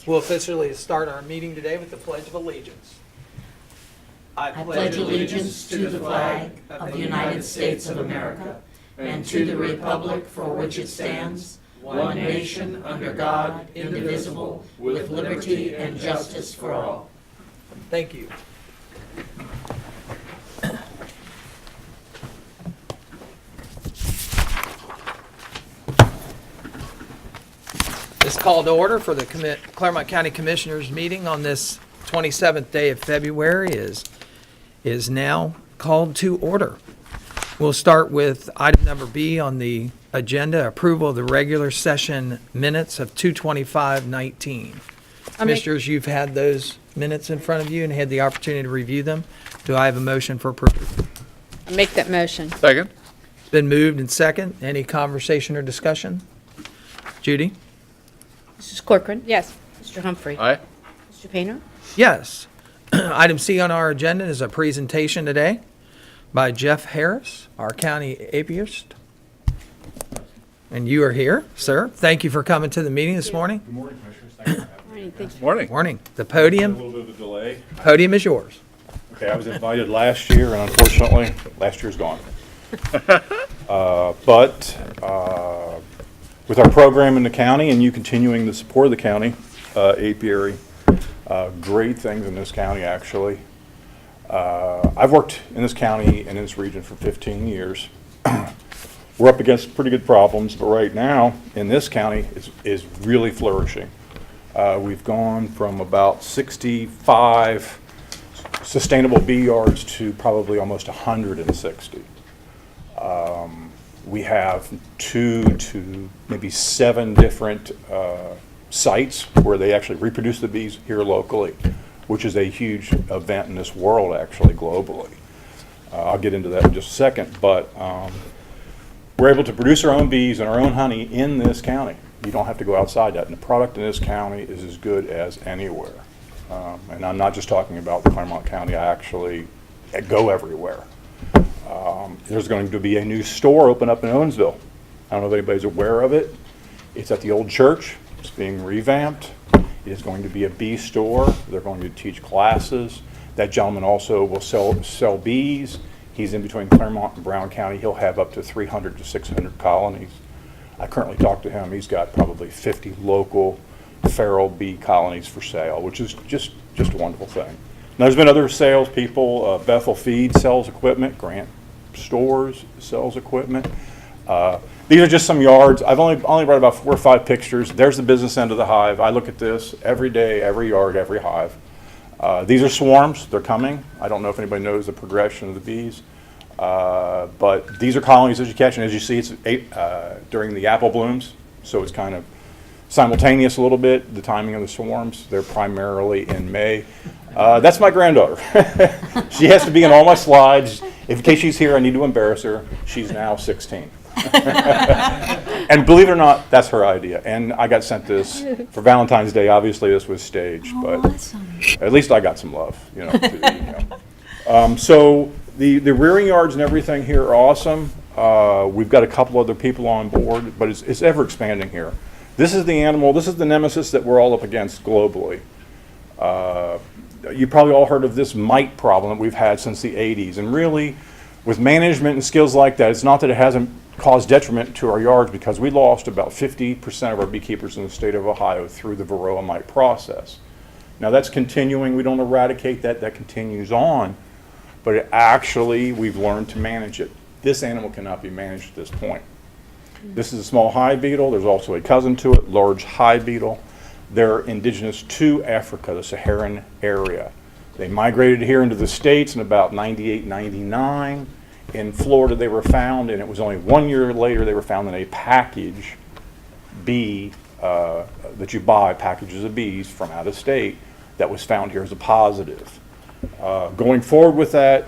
We'll officially start our meeting today with the Pledge of Allegiance. I pledge allegiance to the flag of the United States of America and to the republic for which it stands, one nation under God, indivisible, with liberty and justice for all. Thank you. This call to order for the Clermont County Commissioners meeting on this 27th day of February is now called to order. We'll start with item number B on the agenda, approval of the regular session minutes of 2/25/19. Commissioners, you've had those minutes in front of you and had the opportunity to review them. Do I have a motion for approval? I'll make that motion. Second. It's been moved and second. Any conversation or discussion? Judy? Mrs. Corcoran? Yes. Mr. Humphrey? Aye. Mr. Painter? Yes. Item C on our agenda is a presentation today by Jeff Harris, our county apiarist. And you are here, sir. Thank you for coming to the meeting this morning. Good morning, Commissioners. Thanks for having me. Morning, thank you. Morning. Morning. The A podium little bit of a delay. is yours. Okay, I was invited last year, and unfortunately, last year's gone. But with our program in the county and you continuing to support the county, apiary, great things in this county, actually. I've worked in this county and in this region for 15 years. We're up against pretty good problems, but right now, in this county, is really flourishing. We've gone from about 65 sustainable bee yards to probably almost 160. We have 2 to maybe 7 different sites where they actually reproduce the bees here locally, which is a huge event in this world, actually, globally. I'll get into that in just a second, but we're able to produce our own bees and our own honey in this county. You don't have to go outside that, and the product in this county is as good as anywhere. And I'm not just talking about the Clermont County, I actually go everywhere. There's going to be a new store open up in Owensville. I don't know if anybody's aware of it. It's at the old church. It's being revamped. It is going to be a bee store. They're going to teach classes. That gentleman also will sell bees. He's in between Clermont and Brown County. He'll have up to 300 to 600 colonies. I currently talked to him. He's got probably 50 local feral bee colonies for sale, which is just a wonderful thing. Now, there's been other salespeople. Bethel Feed sells equipment. Grant Stores sells equipment. These are just some yards. I've only brought about 4 or 5 pictures. There's the business end of the hive. I look at this every day, every yard, every hive. These are swarms. They're coming. I don't know if anybody knows the progression of the bees. But these are colonies as you catch, and as you see, it's during the apple blooms, so it's kind of simultaneous a little bit, the timing of the swarms. They're primarily in May. That's my granddaughter. She has to be in all my slides. In case she's here, I need to embarrass her. She's now 16. And believe it or not, that's her idea. And I got sent this for Valentine's Day. Obviously, this was staged, but at least I got some love, So the rearing yards and everything here are awesome. We've got a couple other people on board, but it's ever expanding here. This is the animal, this is the nemesis that we're all up against globally. You probably all heard of this mite problem that we've had since the 80s. And really, with management and skills like that, it's not that it hasn't caused detriment to our yards, because we lost about 50% of our beekeepers in the state of Ohio through the varroa mite process. Now that's continuing. We don't eradicate that. That continues on. But actually, we've learned to manage it. This animal cannot be managed at this point. This is a small hive beetle. There's also a cousin to it, large hive beetle. They're indigenous to Africa, the Saharan area. They migrated here into the States in about 98, 99. In Florida, they were found, and it was only 1 year later they were found in a package bee that you buy, packages of bees from out of state, that was found here as a positive. Going forward with that,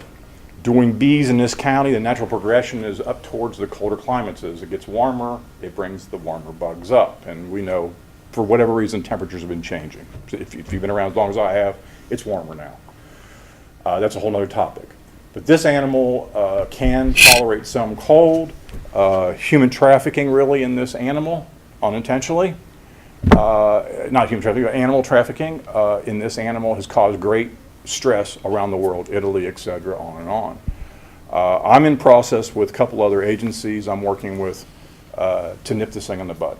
doing bees in this county, the natural progression is up towards the colder climates. As it gets warmer, it brings the warmer bugs up. And we know, for whatever reason, temperatures have been changing. If you've been around as long as I have, it's warmer now. That's a whole nother topic. But this animal can tolerate some cold, human trafficking really in this animal, unintentionally. not human trafficking, animal trafficking in this animal has caused great stress around the world, Italy, et cetera, on and on. I'm in process with a couple other agencies I'm working with to nip this thing in the bud.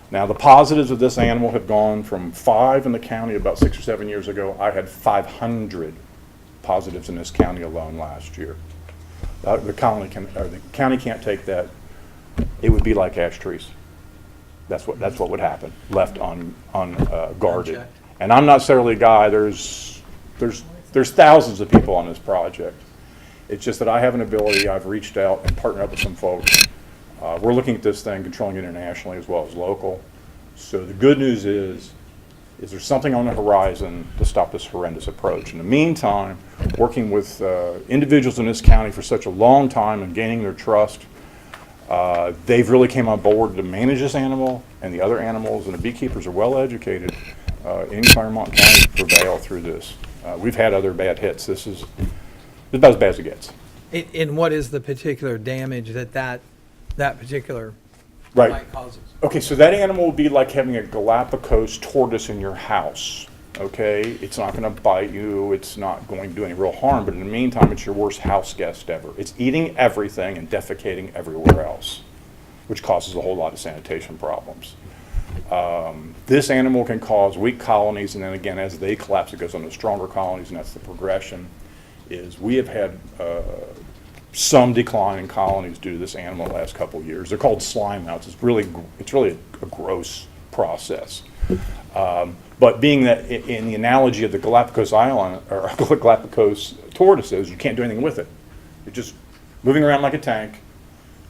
Now, the positives of this animal have gone from 5 in the county about 6 or 7 years ago. I had 500 positives in this county alone last year. The county can't take that. It would be like ash trees. That's what would happen, left unguarded. Unchecked. And I'm not necessarily a guy. There's thousands of people on this project. It's just that I have an ability. I've reached out and partnered up with some folks. We're looking at this thing, controlling it internationally as well as local. So the good news is there something on the horizon to stop this horrendous approach? In the meantime, working with individuals in this county for such a long time and gaining their trust, they've really came on board to manage this animal and the other animals, and the beekeepers are well educated in Clermont County to prevail through this. We've had other bad hits. This is about as bad as it gets. And what is the particular damage that particular Right. bite causes? Okay, so that animal would be like having a Galapagos tortoise in your house. Okay, it's not going to bite you. It's not going to do any real harm. But in the meantime, it's your worst house guest ever. It's eating everything and defecating everywhere else, which causes a whole lot of sanitation problems. This animal can cause weak colonies, and then again, as they collapse, it goes on to stronger colonies, and that's the progression. Is we have had some decline in colonies due to this animal the last couple of years. They're called slime mounts. It's really a gross process. But being that in the analogy of the Galapagos Island or Galapagos tortoises, you can't do anything with it. It's just moving around like a tank.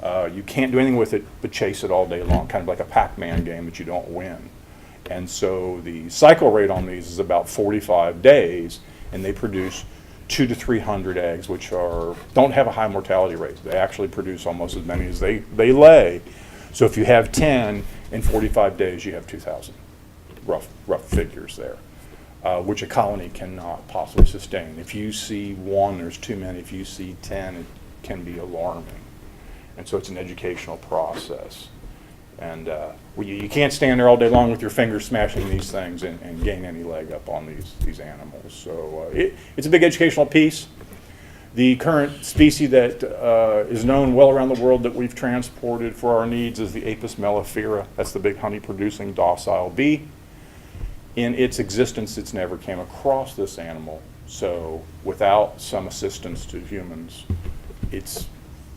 You can't do anything with it but chase it all day long, kind of like a Pac-Man game, but you don't win. And so the cycle rate on these is about 45 days, and they produce 200 to 300 eggs, which don't have a high mortality rate. They actually produce almost as many as they lay. So if you have 10 in 45 days, you have 2,000. Rough figures there, which a colony cannot possibly sustain. If you see 1, there's too many. If you see 10, it can be alarming. And so it's an educational process. And you can't stand there all day long with your fingers smashing these things and gain any leg up on these animals. So it's a big educational piece. The current species that is known well around the world that we've transported for our needs is the Apis mellifera. That's the big honey-producing docile bee. In its existence, it's never came across this animal. So without some assistance to humans, it's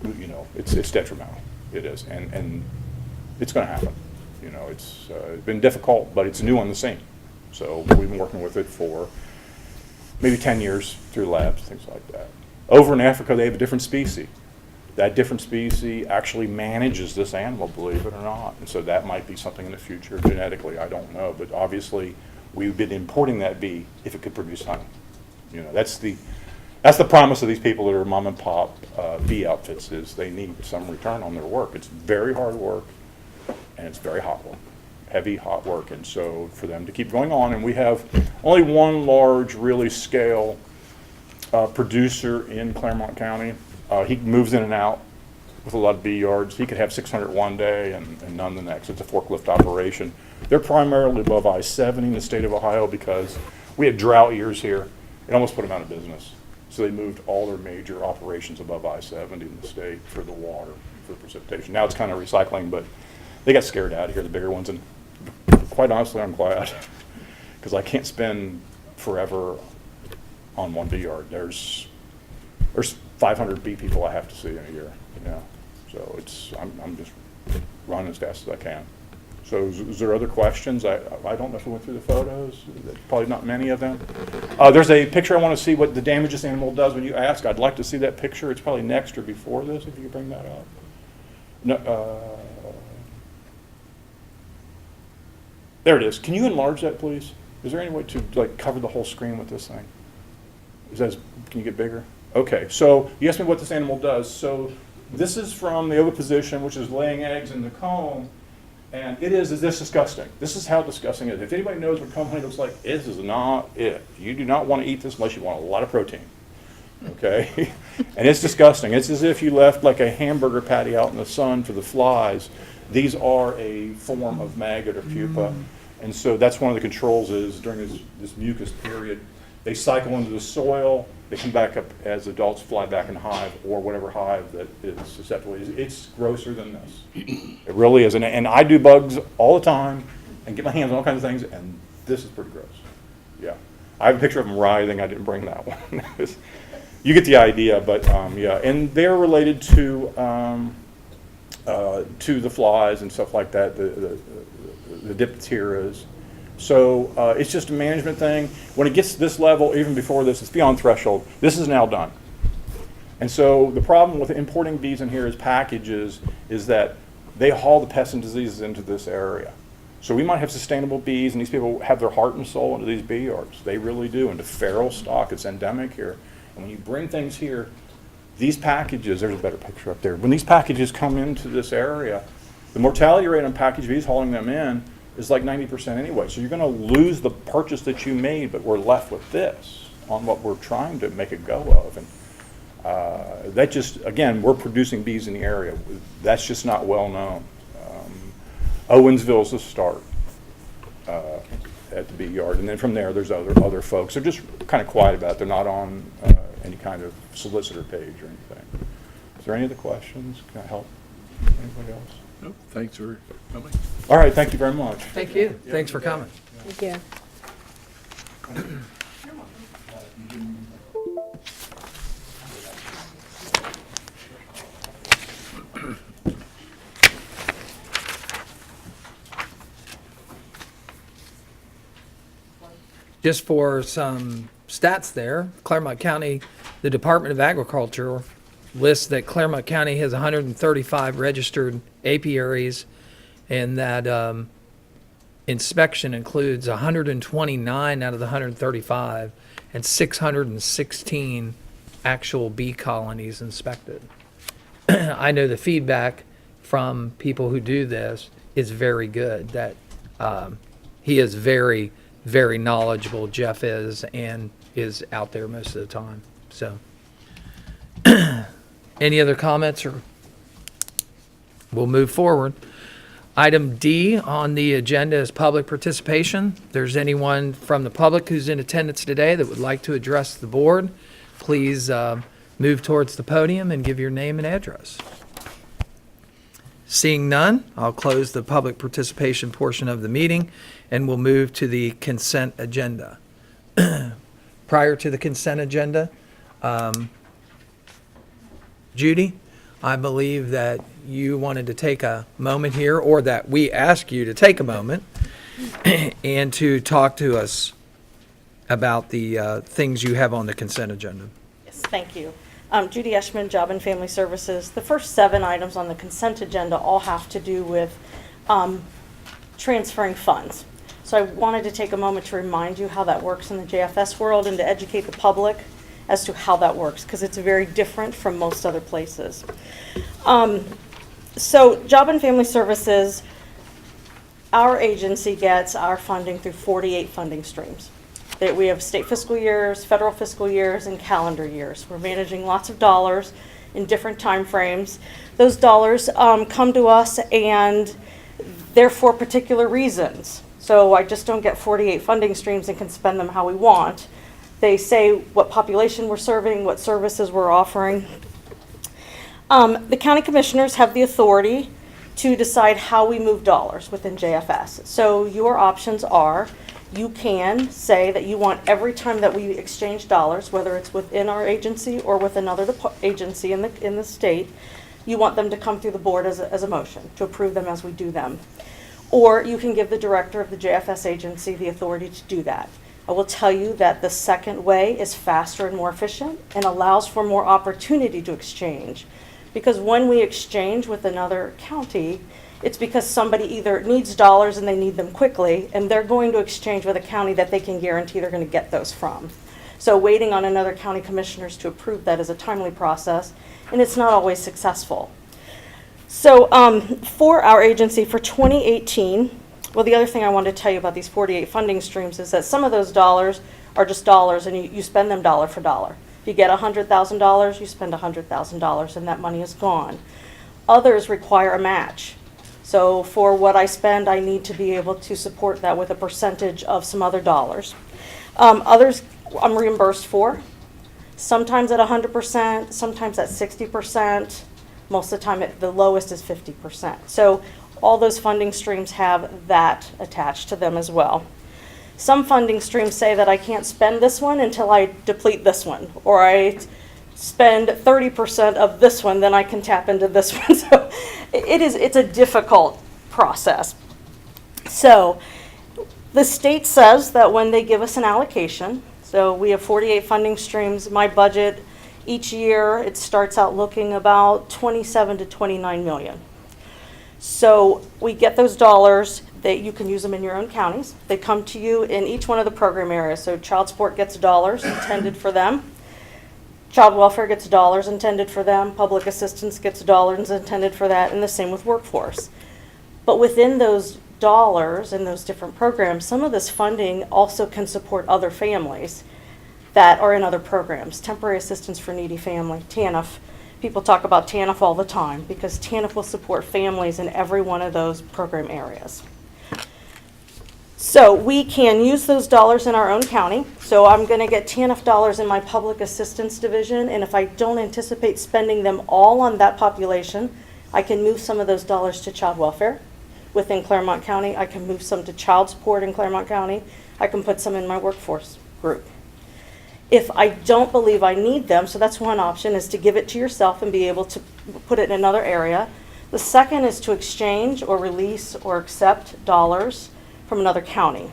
detrimental. It is, and it's going to happen. It's been difficult, but it's new on the scene. So we've been working with it for maybe 10 years through labs, things like that. Over in Africa, they have a different species. That different species actually manages this animal, believe it or not. And so that might be something in the future genetically, I don't know. But obviously, we've been importing that bee if it could produce honey. That's the promise of these people that are mom and pop bee outfits, is they need some return on their work. It's very hard work, and it's very hot work, heavy hot work. And so for them to keep going on, and we have only one large, really scale producer in Clermont County. He moves in and out with a lot of bee yards. He could have 600 one day and none the next. It's a forklift operation. They're primarily above I-70 in the state of Ohio because we had drought years here. It almost put them out of business. So they moved all their major operations above I-70 in the state for the water, for the precipitation. Now it's kind of recycling, but they got scared out of here, the bigger ones. And quite honestly, I'm glad, because I can't spend forever on one bee yard. There's 500 bee people I have to see in a year. So I'm just running as fast as I can. So is there other questions? I don't know if we went through the photos. Probably not many of them. There's a picture I want to see what the damage this animal does when you ask. I'd like to see that picture. It's probably next or before this, if you could bring that up. No, there it is. Can you enlarge that, please? Is there any way to cover the whole screen with this thing? Can you get bigger? Okay, so you asked me what this animal does. So this is from the oviposition, which is laying eggs in the comb, and it is this disgusting. This is how disgusting it is. If anybody knows what comb honey looks like, this is not it. You do not want to eat this unless you want a lot of protein. Okay? And it's disgusting. It's as if you left like a hamburger patty out in the sun for the flies. These are a form of maggot or pupa. And so that's one of the controls is during this mucus period, they cycle into the soil, they come back up as adults, fly back in hive or whatever hive that is susceptible. It's grosser than this. It really is. And I do bugs all the time and get my hands on all kinds of things, and this is pretty gross. Yeah. I have a picture of them writhing. I didn't bring that one. You get the idea, but yeah. And they're related to the flies and stuff like that, the diphtherias. So it's just a management thing. When it gets to this level, even before this, it's beyond threshold. This is now done. And so the problem with importing bees in here as packages is that they haul the pests and diseases into this area. So we might have sustainable bees, and these people have their heart and soul into these bee yards. They really do, into feral stock. It's endemic here. And when you bring things here, these packages, there's a better picture up there. When these packages come into this area, the mortality rate on package bees hauling them in is like 90% anyway. So you're going to lose the purchase that you made, but we're left with this on what we're trying to make a go of. And that just, again, we're producing bees in the area. That's just not well known. Owensville's the start at the bee yard. And then from there, there's other folks. They're just kind of quiet about it. They're not on any kind of solicitor page or anything. Is there any other questions? Can I help anybody else? No, thanks for coming. All right, thank you very much. Thank you. Thanks for coming. Thank you. Just for some stats there, Clermont County, the Department of Agriculture lists that Clermont County has 135 registered apiaries, and that inspection includes 129 out of the 135 and 616 actual bee colonies inspected. I know the feedback from people who do this is very good, that he is very, very knowledgeable, Jeff is, and is out there most of the time. So, any other comments, or we'll move forward. Item D on the agenda is public participation. If there's anyone from the public who's in attendance today that would like to address the board, please move towards the podium and give your name and address. Seeing none, I'll close the public participation portion of the meeting, and we'll move to the consent agenda. Prior to the consent agenda, Judy, I believe that you wanted to take a moment here, or that we ask you to take a moment and to talk to us about the things you have on the consent agenda. Yes, thank you. Judy Eschman, Job and Family Services. The first 7 items on the consent agenda all have to do with transferring funds. So I wanted to take a moment to remind you how that works in the JFS world and to educate the public as to how that works, because it's very different from most other places. So Job and Family Services, our agency gets our funding through 48 funding streams. We have state fiscal years, federal fiscal years, and calendar years. We're managing lots of dollars in different time frames. Those dollars come to us, and they're for particular reasons. So I just don't get 48 funding streams and can spend them how we want. They say what population we're serving, what services we're offering. The county commissioners have the authority to decide how we move dollars within JFS. So your options are, you can say that you want every time that we exchange dollars, whether it's within our agency or with another agency in the state, you want them to come through the board as a motion to approve them as we do them. Or you can give the director of the JFS agency the authority to do that. I will tell you that the second way is faster and more efficient and allows for more opportunity to exchange. Because when we exchange with another county, it's because somebody either needs dollars and they need them quickly, and they're going to exchange with a county that they can guarantee they're going to get those from. So waiting on another county commissioners to approve that is a timely process, and it's not always successful. So for our agency for 2018, well, the other thing I wanted to tell you about these 48 funding streams is that some of those dollars are just dollars, and you spend them dollar for dollar. If you get $100,000, you spend $100,000, and that money is gone. Others require a match. So for what I spend, I need to be able to support that with a percentage of some other dollars. Others I'm reimbursed for, sometimes at 100%, sometimes at 60%. Most of the time, the lowest is 50%. So all those funding streams have that attached to them as well. Some funding streams say that I can't spend this one until I deplete this one, or I spend 30% of this one, then I can tap into this one. So it's a difficult process. So the state says that when they give us an allocation, so we have 48 funding streams, my budget each year, it starts out looking about 27 to 29 million. So we get those dollars, that you can use them in your own counties. They come to you in each one of the program areas. So child support gets dollars intended for them. Child welfare gets dollars intended for them. Public assistance gets dollars intended for that, and the same with workforce. But within those dollars in those different programs, some of this funding also can support other families that are in other programs. Temporary assistance for needy family, TANF. People talk about TANF all the time because TANF will support families in every one of those program areas. So we can use those dollars in our own county. So I'm going to get TANF dollars in my public assistance division, and if I don't anticipate spending them all on that population, I can move some of those dollars to child welfare within Clermont County. I can move some to child support in Clermont County. I can put some in my workforce group. If I don't believe I need them, so that's one option, is to give it to yourself and be able to put it in another area. The second is to exchange or release or accept dollars from another county.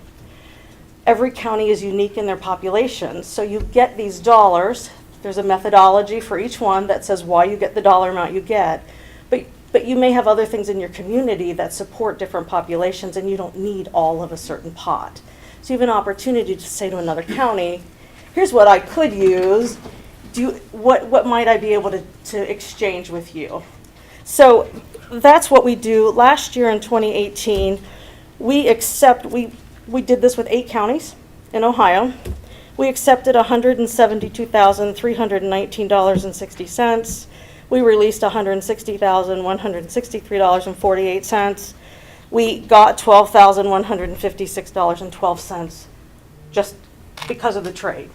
Every county is unique in their population, so you get these dollars. There's a methodology for each one that says why you get the dollar amount you get, but you may have other things in your community that support different populations and you don't need all of a certain pot. So you have an opportunity to say to another county, here's what I could use. What might I be able to exchange with you? So that's what we do. Last year in 2018, we did this with 8 counties in Ohio. We accepted $172,319.60. We released $160,163.48. We got $12,156.12 just because of the trade.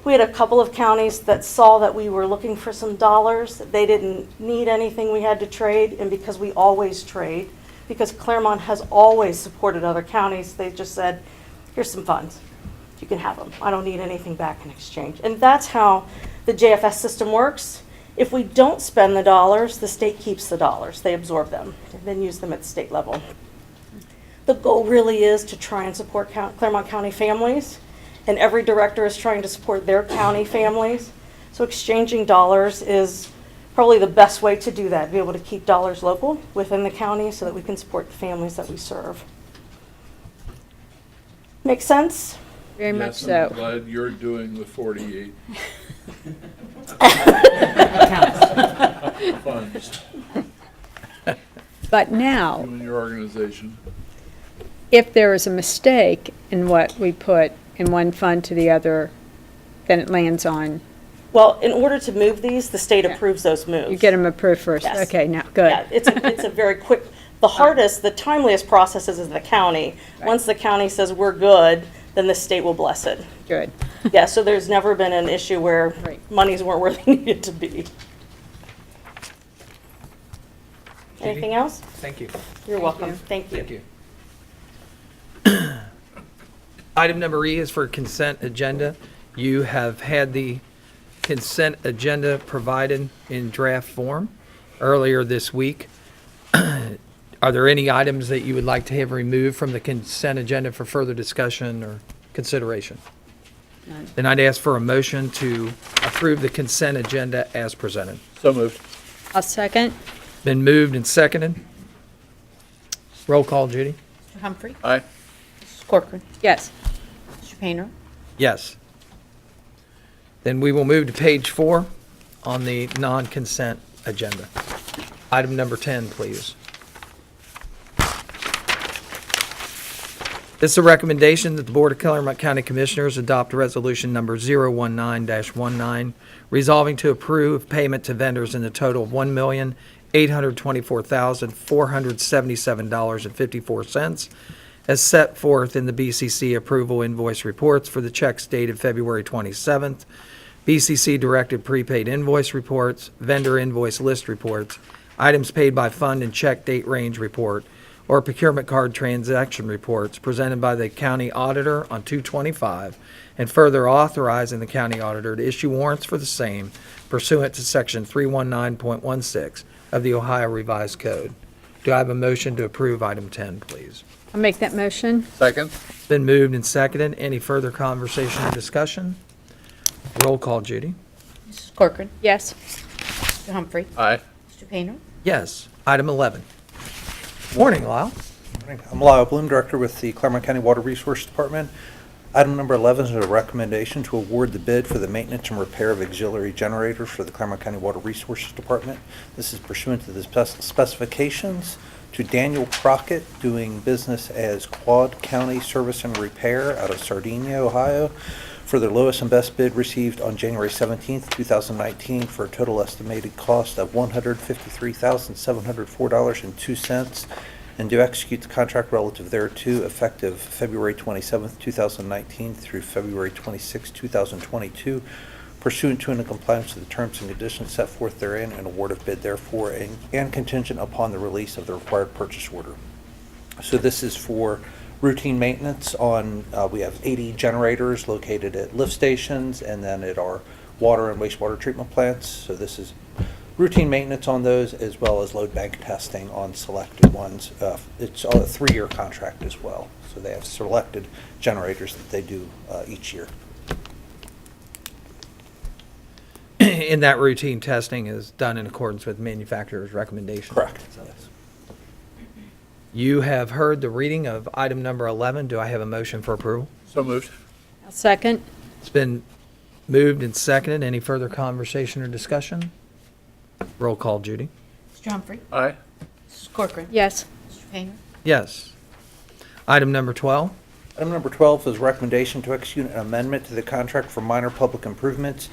We had a couple of counties that saw that we were looking for some dollars. They didn't need anything we had to trade, and because we always trade, because Clermont has always supported other counties, they just said, here's some funds. You can have them. I don't need anything back in exchange. And that's how the JFS system works. If we don't spend the dollars, the state keeps the dollars. They absorb them and then use them at the state level. The goal really is to try and support Clermont County families, and every director is trying to support their county families. So exchanging dollars is probably the best way to do that, be able to keep dollars local within the county so that we can support the families that we serve. Make sense? Very much Yes, I'm so. glad you're doing the 48 funds, But you now, and your organization. if there is a mistake in what we put in one fund to the other, then it lands on, Well, in order to move these, the state approves those moves. you get them approved first. Yes. Okay, now, good. Yeah, it's a very quick, the hardest, the timeliest process is the county. Right. Once the county says we're good, then the state will bless it. Good. Yeah, so there's never been an issue where Right. monies weren't where they needed to be. Judy? Anything else? Thank you. You're welcome. you. Thank you. Thank you. Item number E is for consent agenda. You have had the consent agenda provided in draft form earlier this week. Are there any items that you would like to have removed from the consent agenda for further discussion or consideration? None. Then I'd ask for a motion to approve the consent agenda as presented. So moved. I'll second. Been moved and seconded. Roll call, Judy? Mr. Humphrey? Aye. Mrs. Corcoran? Yes. Mr. Painter? Yes. Then we will move to page 4 on the non-consent agenda. Item number 10, please. This is a recommendation that the Board of Clermont County Commissioners adopt resolution number 019-19, resolving to approve payment to vendors in the total of $1,088,900 $824,477.54 as set forth in the BCC approval invoice reports for the checks dated February 27th, BCC directed prepaid invoice reports, vendor invoice list reports, items paid by fund and check date range report, or procurement card transaction reports presented by the county auditor on 2/25, and further authorizing the county auditor to issue warrants for the same pursuant to Section 319.16 of the Ohio Revised Code. Do I have a motion to approve item 10, please? I'll make that motion. Second? Been moved and seconded. Any further conversation or discussion? Roll call, Judy. Mrs. Corcoran. Yes. Mr. Humphrey. Aye. Mr. Painter. Yes. Item 11. Morning, Lyle. I'm Lyle Bloom, Director with the Clermont County Water Resources Department. Item number 11 is a recommendation to award the bid for the maintenance and repair of auxiliary generators for the Clermont County Water Resources Department. This is pursuant to the specifications to Daniel Crockett, doing business as Quad County Service and Repair out of Sardinia, Ohio, for their lowest and best bid received on January 17th, 2019, for a total estimated cost of $153,704.02, and to execute the contract relative thereto effective February 27th, 2019 through February 26th, 2022, pursuant to and in compliance with the terms and conditions set forth therein, and award of bid therefore, and contingent upon the release of the required purchase order. So this is for routine maintenance on, we have 80 generators located at lift stations and then at our water and wastewater treatment plants. So this is routine maintenance on those, as well as load bank testing on selected ones. It's a 3-year contract as well. So they have selected generators that they do each year. And that routine testing is done in accordance with manufacturer's recommendation. Correct. Yes. You have heard the reading of item number 11. Do I have a motion for approval? So moved. I'll second. It's been moved and seconded. Any further conversation or discussion? Roll call, Judy. Mr. Humphrey. Aye. Mrs. Corcoran. Yes. Mr. Painter. Yes. Item number 12. Item number 12 is recommendation to execute an amendment to the contract for minor public improvements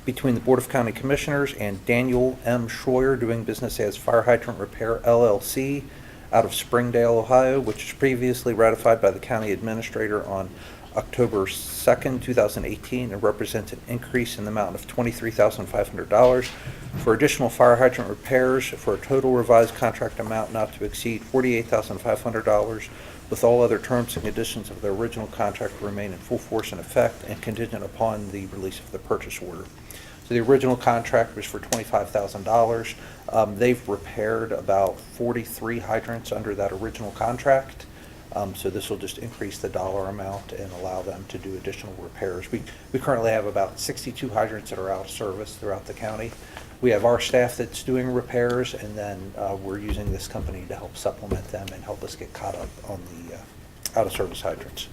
between the Board of County Commissioners and Daniel M. Schroyer, doing business as Fire Hydrant Repair LLC out of Springdale, Ohio, which was previously ratified by the county administrator on October 2nd, 2018, and represents an increase in the amount of $23,500 for additional fire hydrant repairs for a total revised contract amount not to exceed $48,500, with all other terms and conditions of the original contract remain in full force and effect and contingent upon the release of the purchase order. So the original contract was for $25,000. They've repaired about 43 hydrants under that original contract. So this will just increase the dollar amount and allow them to do additional repairs. We currently have about 62 hydrants that are out of service throughout the county. We have our staff that's doing repairs, and then we're using this company to help supplement them and help us get caught up on the out-of-service hydrants.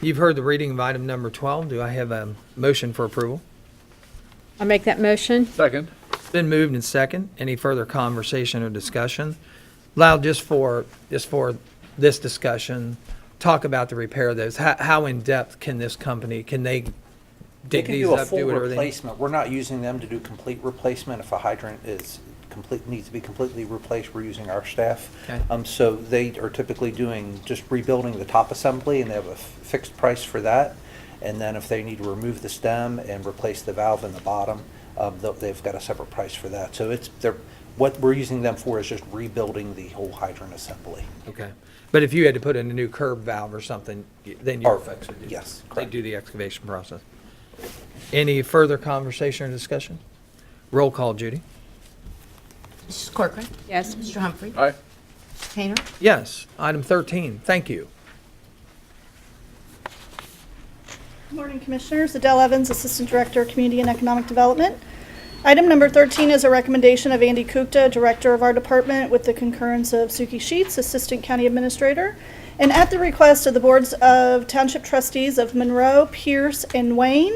You've heard the reading of item number 12. Do I have a motion for approval? I'll make that motion. Second? It's been moved and second. Any further conversation or discussion? Lyle, just for this discussion, talk about the repair of those. How in-depth can this company, can they They dig can these do a up, full do everything? replacement. We're not using them to do complete replacement. If a hydrant is needs to be completely replaced, we're using our staff. Okay. So they are typically doing just rebuilding the top assembly, and they have a fixed price for that. And then if they need to remove the stem and replace the valve in the bottom, they've got a separate price for that. So what we're using them for is just rebuilding the whole hydrant assembly. Okay. But if you had to put in a new curb valve or something, then your Or- folks would do that. yes, They correct. do the excavation process. Any further conversation or discussion? Roll call, Judy. Mrs. Corcoran. Yes. Mr. Humphrey. Aye. Mr. Painter. Yes. Item 13. Thank you. Good morning, Commissioners. Adele Evans, Assistant Director, Community and Economic Development. Item number 13 is a recommendation of Andy Kukta, Director of our department, with the concurrence of Suki Sheets, Assistant County Administrator, and at the request of the Boards of Township Trustees of Monroe, Pierce, and Wayne,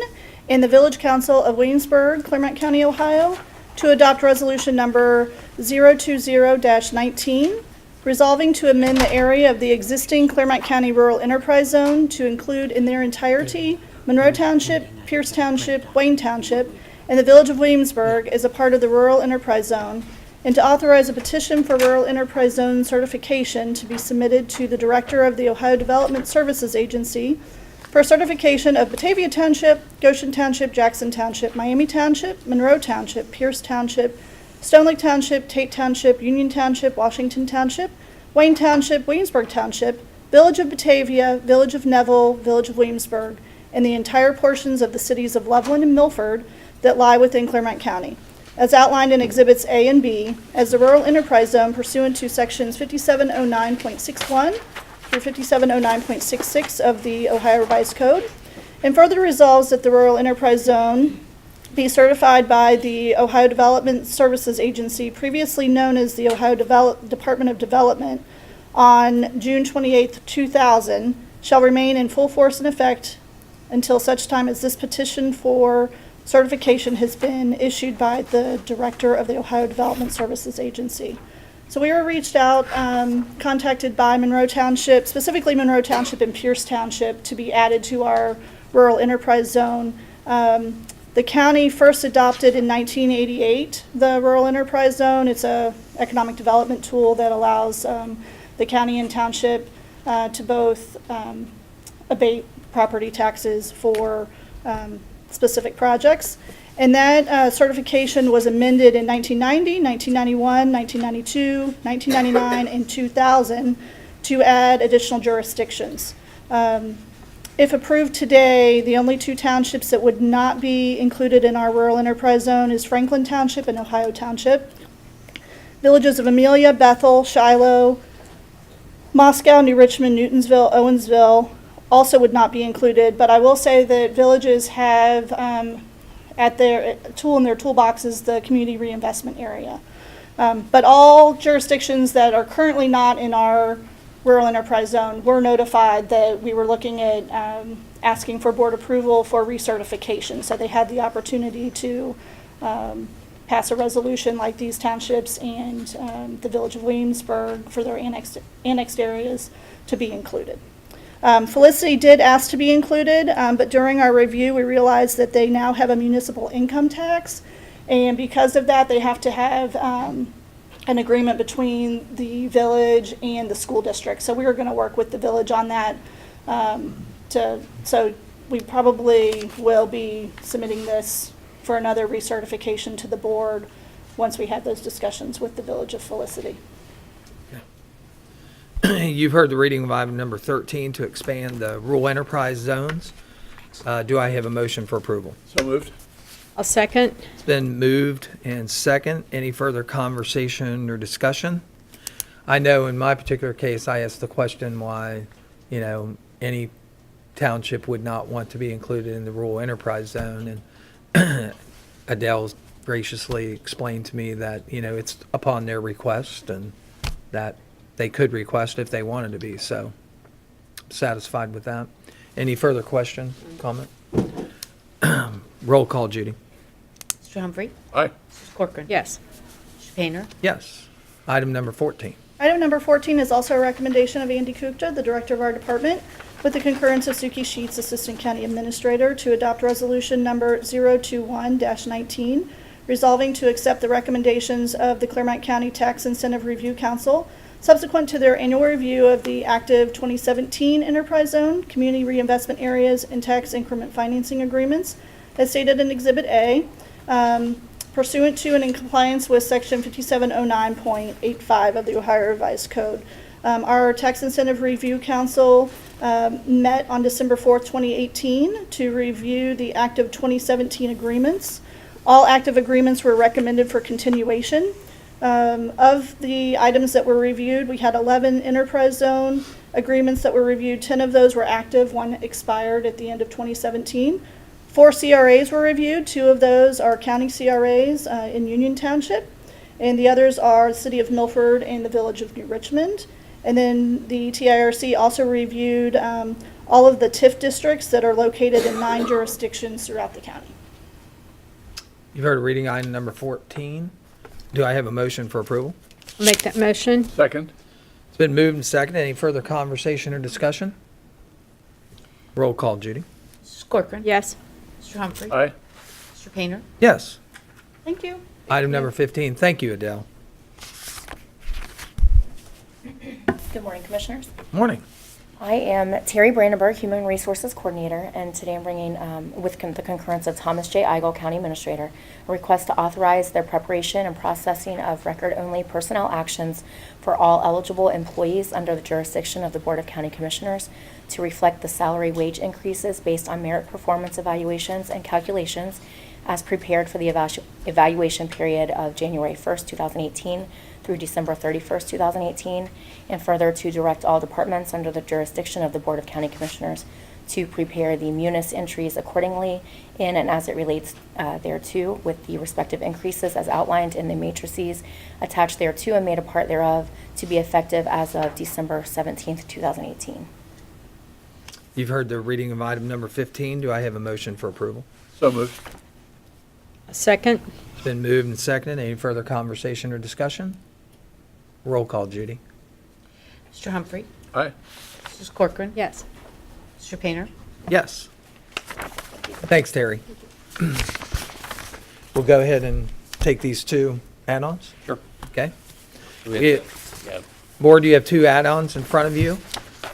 and the Village Council of Williamsburg, Clermont County, Ohio, to adopt Resolution Number 020-19, resolving to amend the area of the existing Clermont County Rural Enterprise Zone to include in their entirety Monroe Township, Pierce Township, Wayne Township, and the Village of Williamsburg as a part of the Rural Enterprise Zone, and to authorize a petition for rural enterprise zone certification to be submitted to the Director of the Ohio Development Services Agency for certification of Batavia Township, Goshen Township, Jackson Township, Miami Township, Monroe Township, Pierce Township, Stone Lake Township, Tate Township, Union Township, Washington Township, Wayne Township, Williamsburg Township, Village of Batavia, Village of Neville, Village of Williamsburg, and the entire portions of the cities of Loveland and Milford that lie within Clermont County, as outlined in Exhibits A and B, as the Rural Enterprise Zone pursuant to Sections 5709.61 through 5709.66 of the Ohio Revised Code, and further resolves that the Rural Enterprise Zone be certified by the Ohio Development Services Agency, previously known as the Ohio Department of Development, on June 28, 2000, shall remain in full force and effect until such time as this petition for certification has been issued by the Director of the Ohio Development Services Agency. So we were reached out, contacted by Monroe Township, specifically Monroe Township and Pierce Township, to be added to our Rural Enterprise Zone. The county first adopted in 1988 the Rural Enterprise Zone. It's a economic development tool that allows the county and township to both abate property taxes for specific projects. And that certification was amended in 1990, 1991, 1992, 1999, and 2000 to add additional jurisdictions. If approved today, the only two townships that would not be included in our Rural Enterprise Zone is Franklin Township and Ohio Township. Villages of Amelia, Bethel, Shiloh, Moscow, New Richmond, Newtonsville, Owensville also would not be included, but I will say that villages have at their tool in their toolboxes the community reinvestment area. But all jurisdictions that are currently not in our Rural Enterprise Zone were notified that we were looking at asking for board approval for recertification. So they had the opportunity to pass a resolution like these townships and the Village of Williamsburg for their annexed areas to be included. Felicity did ask to be included, but during our review, we realized that they now have a municipal income tax, and because of that, they have to have an agreement between the village and the school district. So we are going to work with the village on that. So we probably will be submitting this for another recertification to the board once we have those discussions with the Village of Felicity. You've heard the reading of item number 13 to expand the rural enterprise zones. Do I have a motion for approval? So moved. I'll second. It's been moved and second. Any further conversation or discussion? I know in my particular case, I asked the question why, any township would not want to be included in the rural enterprise zone. And Adele's graciously explained to me that, it's upon their request and that they could request if they wanted to be. So satisfied with that. Any further question, comment? Roll call, Judy. Mr. Humphrey? Aye. Mrs. Corcoran? Yes. Mr. Painter? Yes. Item number 14. Item number 14 is also a recommendation of Andy Kukta, the director of our department, with the concurrence of Suki Sheets, Assistant County Administrator, to adopt resolution number 021-19, resolving to accept the recommendations of the Clermont County Tax Incentive Review Council subsequent to their annual review of the active 2017 Enterprise Zone, Community Reinvestment Areas, and Tax Increment Financing Agreements, as stated in Exhibit A, pursuant to and in compliance with Section 5709.85 of the Ohio Revised Code. Our Tax Incentive Review Council met on December 4th, 2018 to review the active 2017 agreements. All active agreements were recommended for continuation. Of the items that were reviewed, we had 11 enterprise zone agreements that were reviewed. 10 of those were active. One expired at the end of 2017. 4 CRAs were reviewed. 2 of those are county CRAs in Union Township, and the others are the City of Milford and the Village of New Richmond. And then the TIRC also reviewed all of the TIF districts that are located in 9 jurisdictions throughout the county. You've heard a reading item number 14. Do I have a motion for approval? I'll make that motion. Second. It's been moved and seconded. Any further conversation or discussion? Roll call, Judy. Mrs. Corcoran? Yes. Mr. Humphrey? Aye. Mr. Painter? Yes. Thank you. Item number 15. Thank you, Adele. Good morning, Commissioners. Morning. I am Terry Brandenburg, Human Resources Coordinator, and today I'm bringing, with the concurrence of Thomas J. Eigel, County Administrator, a request to authorize their preparation and processing of record-only personnel actions for all eligible employees under the jurisdiction of the Board of County Commissioners to reflect the salary wage increases based on merit performance evaluations and calculations as prepared for the evaluation period of January 1st, 2018 through December 31st, 2018, and further to direct all departments under the jurisdiction of the Board of County Commissioners to prepare the munis entries accordingly in and as it relates thereto with the respective increases as outlined in the matrices attached thereto and made a part thereof to be effective as of December 17th, 2018. You've heard the reading of item number 15. Do I have a motion for approval? So moved. Second? It's been moved and seconded. Any further conversation or discussion? Roll call, Judy. Mr. Humphrey? Aye. Mrs. Corcoran? Yes. Mr. Painter? Yes. Thanks, Terry. We'll go ahead and take these two add-ons. Sure. Okay. Yeah. Board, you have two add-ons in front of you.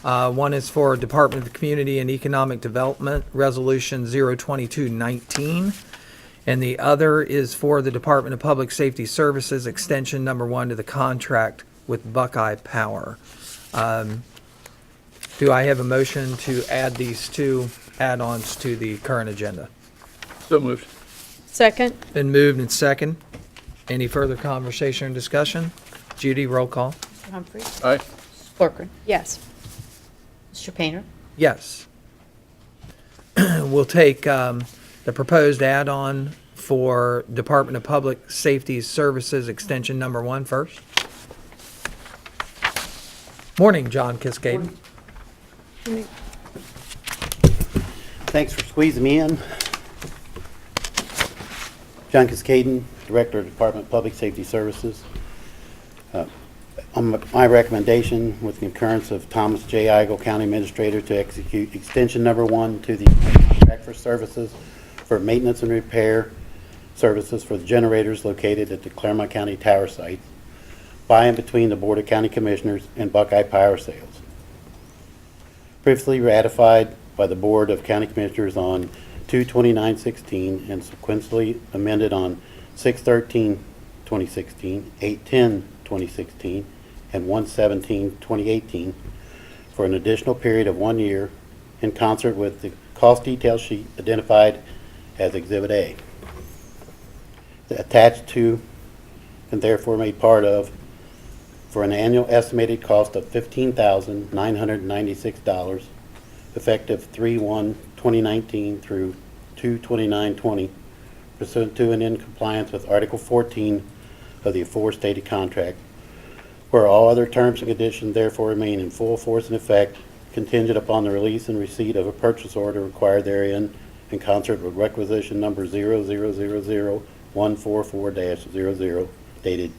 One is for Department of Community and Economic Development, Resolution 02219. And the other is for the Department of Public Safety Services, Extension Number 1 to the contract with Buckeye Power. Do I have a motion to add these two add-ons to the current agenda? So moved. Second? Been moved and second. Any further conversation or discussion? Judy, roll call. Mr. Humphrey? Aye. Mrs. Corcoran? Yes. Mr. Painter? Yes. We'll take the proposed add-on for Department of Public Safety Services, Extension Number 1 first. Morning, John Kiskaden. Thanks for squeezing me in. John Kiskaden, Director of Department of Public Safety Services. On my recommendation, with concurrence of Thomas J. Eigel, County Administrator, to execute Extension Number 1 to the contract for services for maintenance and repair services for the generators located at the Clermont County Tower site by and between the Board of County Commissioners and Buckeye Power Sales. Previously ratified by the Board of County Commissioners on 2/29/16 and sequentially amended on 6/13/2016, 8/10/2016, and 1/17/2018 for an additional period of 1 year in concert with the cost detail sheet identified as Exhibit A. Attached to and therefore made part of for an annual estimated cost of $15,996 effective 3/1/2019 through 2/29/20 pursuant to and in compliance with Article 14 of the aforestated contract, where all other terms and conditions therefore remain in full force and effect, contingent upon the release and receipt of a purchase order required therein in concert with requisition number 0000144-00 dated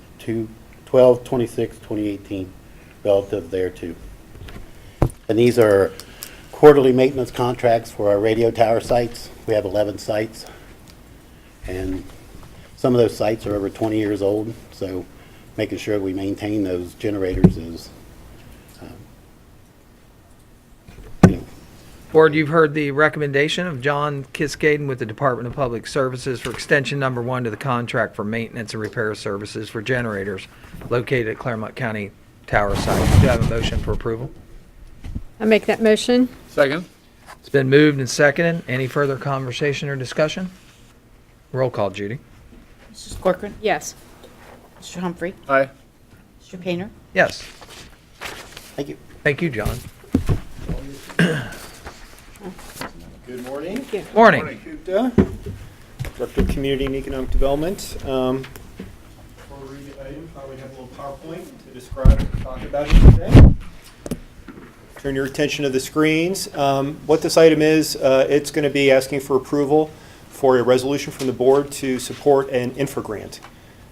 12/26/2018 relative thereto. And these are quarterly maintenance contracts for our radio tower sites. We have 11 sites, and some of those sites are over 20 years old, so making sure we maintain those generators is, Board, you've heard the recommendation of John Kiskaden with the Department of Public Services for Extension Number 1 to the contract for maintenance and repair services for generators located at Clermont County Tower site. Do you have a motion for approval? I make that motion? Second. It's been moved and seconded. Any further conversation or discussion? Roll call, Judy. Mrs. Corcoran? Yes. Mr. Humphrey? Aye. Mr. Painter? Yes. thank you. Thank you, John. Good morning. Morning. Gupta, Director of Community and Economic Development. Before we read the item, we have a little PowerPoint to describe and talk about it today. Turn your attention to the screens. What this item is, it's going to be asking for approval for a resolution from the board to support an infra grant.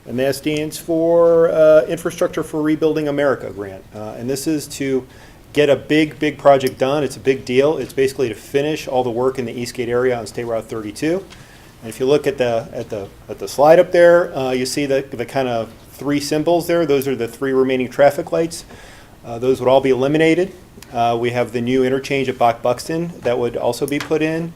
And that stands for Infrastructure for Rebuilding America grant. And this is to get a big project done. It's a big deal. It's basically to finish all the work in the Eastgate area on State Route 32. And if you look at the slide up there, you see the kind of three symbols there. Those are the three remaining traffic lights. Those would all be eliminated. We have the new interchange at Buxton that would also be put in.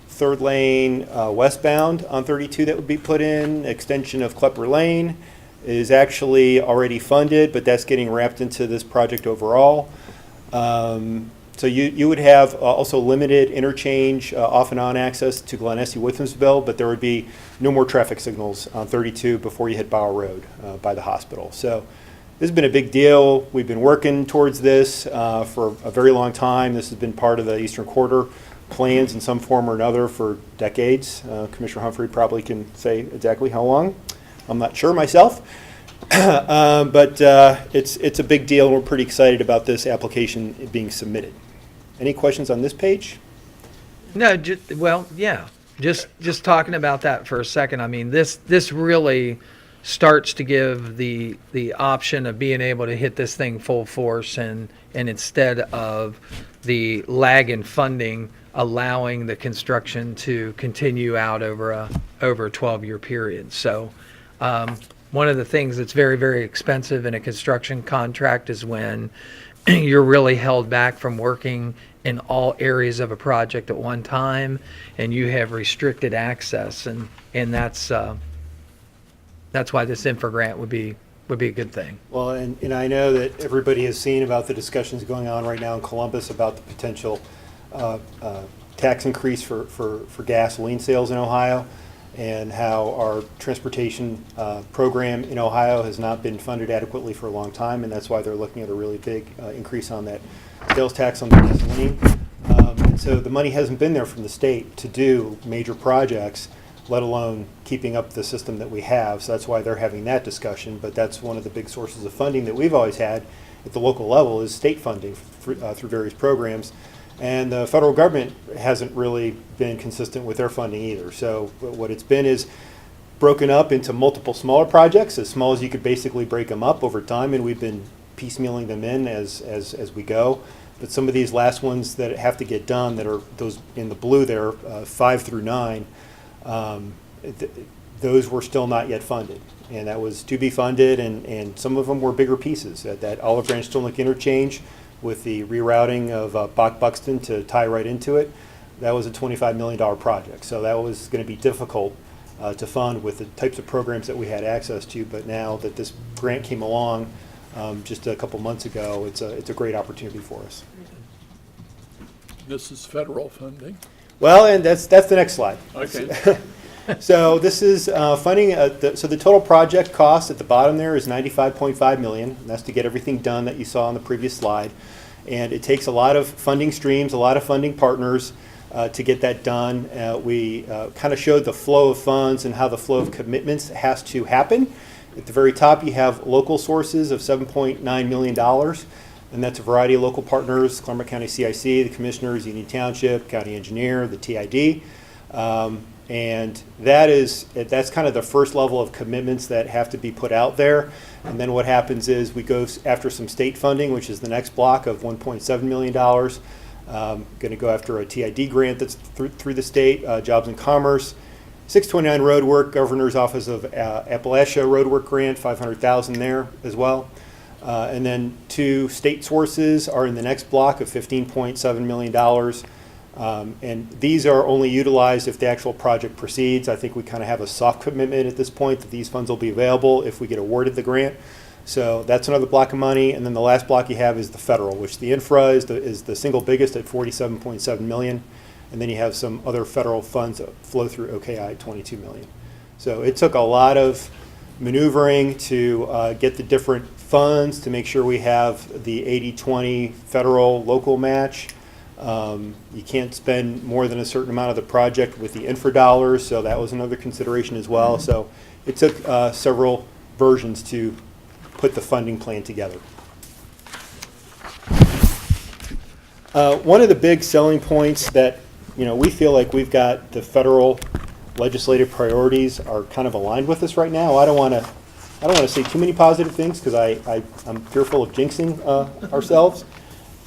Third lane westbound on 32 that would be put in. Extension of Klepper Lane is actually already funded, but that's getting wrapped into this project overall. So you would have also limited interchange off and on access to Glenesee-Whithamsville, but there would be no more traffic signals on 32 before you hit Bower Road by the hospital. So this has been a big deal. We've been working towards this for a very long time. This has been part of the Eastern Quarter plans in some form or another for decades. Commissioner Humphrey probably can say exactly how long. I'm not sure myself. But it's a big deal, and we're pretty excited about this application being submitted. Any questions on this page? No, just talking about that for a second. I mean, this really starts to give the option of being able to hit this thing full force, and instead of the lag in funding, allowing the construction to continue out over a 12-year period. So one of the things that's very, very expensive in a construction contract is when you're really held back from working in all areas of a project at one time, and you have restricted access, and that's why this infra grant would be a good thing. Well, and I know that everybody has seen about the discussions going on right now in Columbus about the potential tax increase for gasoline sales in Ohio, and how our transportation program in Ohio has not been funded adequately for a long time, and that's why they're looking at a really big increase on that sales tax on the gasoline. And so the money hasn't been there from the state to do major projects, let alone keeping up the system that we have. So that's why they're having that discussion. But that's one of the big sources of funding that we've always had at the local level is state funding through various programs. And the federal government hasn't really been consistent with their funding either. So what it's been is broken up into multiple smaller projects, as small as you could basically break them up over time, and we've been piecemealing them in as we go. But some of these last ones that have to get done, that are those in the blue there, 5 through 9, those were still not yet funded. And that was to be funded, and some of them were bigger pieces. That Olive Branch Stone interchange with the rerouting of Buxton to tie right into it, that was a $25 million project. So that was going to be difficult to fund with the types of programs that we had access to. But now that this grant came along just a couple months ago, it's a great opportunity for us. This is federal funding. Well, and that's the next slide. Okay. So this is funding. So the total project cost at the bottom there is $95.5 million. And that's to get everything done that you saw on the previous slide. And it takes a lot of funding streams, a lot of funding partners to get that done. We kind of showed the flow of funds and how the flow of commitments has to happen. At the very top, you have local sources of $7.9 million. And that's a variety of local partners: Clermont County CIC, the commissioners, Union Township, county engineer, the TID. And that's kind of the first level of commitments that have to be put out there. And then what happens is we go after some state funding, which is the next block of $1.7 million. Going to go after a TID grant that's through the state, Jobs and Commerce. 629 road work, Governor's Office of Appalachia road work grant, $500,000 there as well. And then 2 state sources are in the next block of $15.7 million. And these are only utilized if the actual project proceeds. I think we kind of have a soft commitment at this point that these funds will be available if we get awarded the grant. So that's another block of money. And then the last block you have is the federal, which the infra is the single biggest at $47.7 million. And then you have some other federal funds that flow through OKI at $22 million. So it took a lot of maneuvering to get the different funds to make sure we have the 80-20 federal local match. You can't spend more than a certain amount of the project with the infra dollars, so that was another consideration as well. So it took several versions to put the funding plan together. One of the big selling points that we feel like we've got the federal legislative priorities are kind of aligned with us right now. I don't want to say too many positive things because I'm fearful of jinxing ourselves.